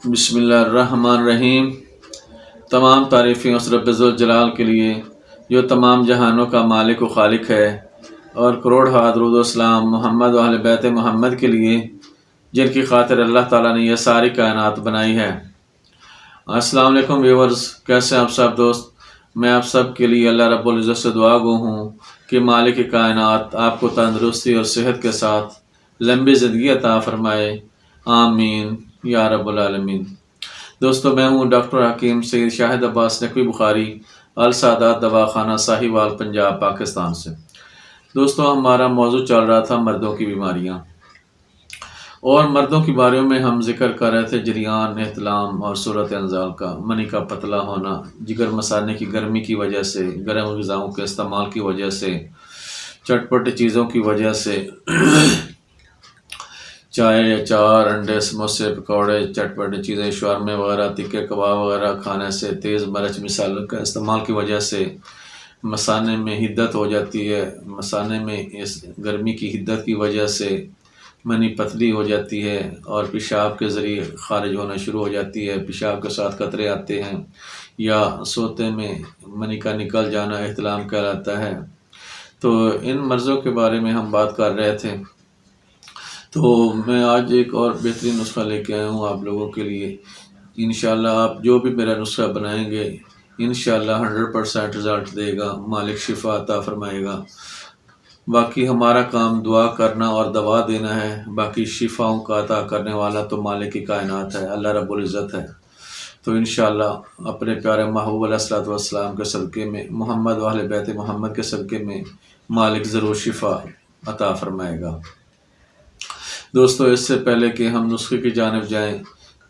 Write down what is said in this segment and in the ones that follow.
بسم اللہ الرحمن الرحیم۔ تمام تعریفیں اس رب ذوالجلال کے لیے جو تمام جہانوں کا مالک و خالق ہے، اور کروڑ ہا درود و اسلام محمد و اہل بیت محمد کے لیے جن کی خاطر اللہ تعالیٰ نے یہ ساری کائنات بنائی ہے۔ السلام علیکم ویورز، کیسے ہیں آپ سب دوست؟ میں آپ سب کے لیے اللہ رب العزت سے دعا گو ہوں کہ مالک کائنات آپ کو تندرستی اور صحت کے ساتھ لمبی زندگی عطا فرمائے، آمین یا رب العالمین۔ دوستو، میں ہوں ڈاکٹر حکیم سید شاہد عباس نقوی بخاری، السادات دواخانہ ساہیوال، پنجاب، پاکستان سے۔ دوستو، ہمارا موضوع چل رہا تھا مردوں کی بیماریاں، اور مردوں کے بارے میں ہم ذکر کر رہے تھے جریان، احتلام اور صورت انزال کا، منی کا پتلا ہونا، جگر مثانے کی گرمی کی وجہ سے، گرم غذاؤں کے استعمال کی وجہ سے، چٹپٹ چیزوں کی وجہ سے، چائے، اچار، انڈے، سموسے، پکوڑے، چٹپٹ چیزیں، شورمے وغیرہ، تکے کباب وغیرہ کھانے سے، تیز مرچ مصالحوں کا استعمال کی وجہ سے مثانے میں حدت ہو جاتی ہے۔ مثانے میں اس گرمی کی حدت کی وجہ سے منی پتلی ہو جاتی ہے اور پیشاب کے ذریعے خارج ہونا شروع ہو جاتی ہے، پیشاب کے ساتھ قطرے آتے ہیں، یا سوتے میں منی کا نکل جانا احتلام کہلاتا ہے۔ تو ان مرضوں کے بارے میں ہم بات کر رہے تھے۔ تو میں آج ایک اور بہترین نسخہ لے کے آیا ہوں آپ لوگوں کے لیے۔ انشاءاللہ آپ جو بھی میرا نسخہ بنائیں گے، انشاءاللہ 100% رزلٹ دے گا، مالک شفا عطا فرمائے گا۔ باقی ہمارا کام دعا کرنا اور دوا دینا ہے، باقی شفاؤں کا عطا کرنے والا تو مالک کی کائنات ہے، اللہ رب العزت ہے۔ تو انشاءاللہ اپنے پیارے محبوب علیہ الصلوۃ والسلام کے صدقے میں، محمد و اہل بیت محمد کے صدقے میں مالک ضرور شفا عطا فرمائے گا۔ دوستو، اس سے پہلے کہ ہم نسخے کی جانب جائیں،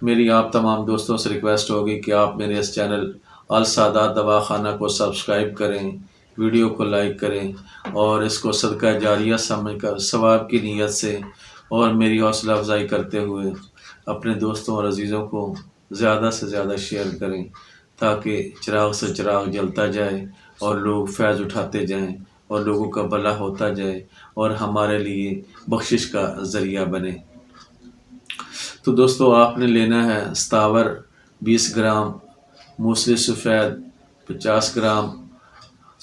میری آپ تمام دوستوں سے ریکویسٹ ہوگی کہ آپ میرے اس چینل السادات دواخانہ کو سبسکرائب کریں، ویڈیو کو لائک کریں، اور اس کو صدقہ جاریہ سمجھ کر ثواب کی نیت سے اور میری حوصلہ افزائی کرتے ہوئے اپنے دوستوں اور عزیزوں کو زیادہ سے زیادہ شیئر کریں، تاکہ چراغ سے چراغ جلتا جائے اور لوگ فیض اٹھاتے جائیں اور لوگوں کا بھلا ہوتا جائے اور ہمارے لیے بخشش کا ذریعہ بنے۔ تو دوستو، آپ نے لینا ہے ستاور 20 گرام، موسلی سفید 50 گرام،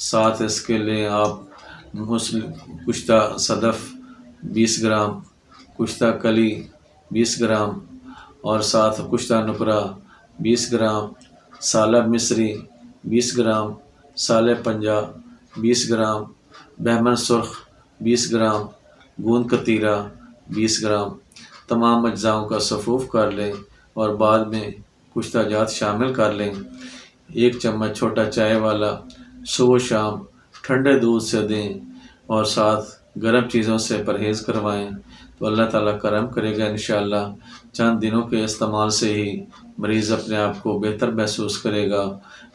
ساتھ اس کے لیں آپ کشتہ صدف 20 گرام، کشتہ کلی 20 گرام، اور ساتھ کشتہ نکرہ 20 گرام، سالب مصری 20 گرام، سالب پنجہ 20 گرام، بہمن سرخ 20 گرام، گوند کتیرہ 20 گرام۔ تمام اجزاؤں کا صفوف کر لیں اور بعد میں کشتہ جات شامل کر لیں۔ 1 چمچ چھوٹا چائے والا صبح و شام ٹھنڈے دودھ سے دیں، اور ساتھ گرم چیزوں سے پرہیز کروائیں، تو اللہ تعالیٰ کرم کرے گا انشاءاللہ۔ چند دنوں کے استعمال سے ہی مریض اپنے آپ کو بہتر محسوس کرے گا۔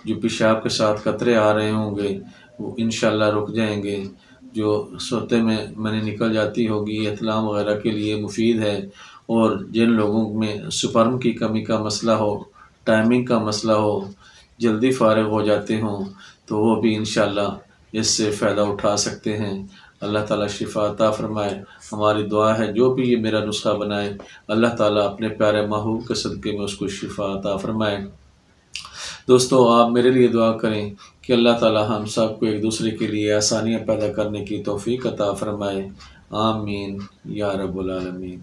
جو پیشاب کے ساتھ قطرے آ رہے ہوں گے وہ انشاءاللہ رک جائیں گے۔ جو سوتے میں منی نکل جاتی ہوگی، احتلام وغیرہ کے لیے مفید ہے، اور جن لوگوں میں سپرم کی کمی کا مسئلہ ہو، ٹائمنگ کا مسئلہ ہو، جلدی فارغ ہو جاتے ہوں، تو وہ بھی انشاءاللہ اس سے فائدہ اٹھا سکتے ہیں۔ اللہ تعالیٰ شفا عطا فرمائے۔ ہماری دعا ہے جو بھی یہ میرا نسخہ بنائے، اللہ تعالیٰ اپنے پیارے محبوب کے صدقے میں اس کو شفا عطا فرمائے۔ دوستو، آپ میرے لیے دعا کریں کہ اللہ تعالیٰ ہم سب کو ایک دوسرے کے لیے آسانیاں پیدا کرنے کی توفیق عطا فرمائے، آمین یا رب العالمین۔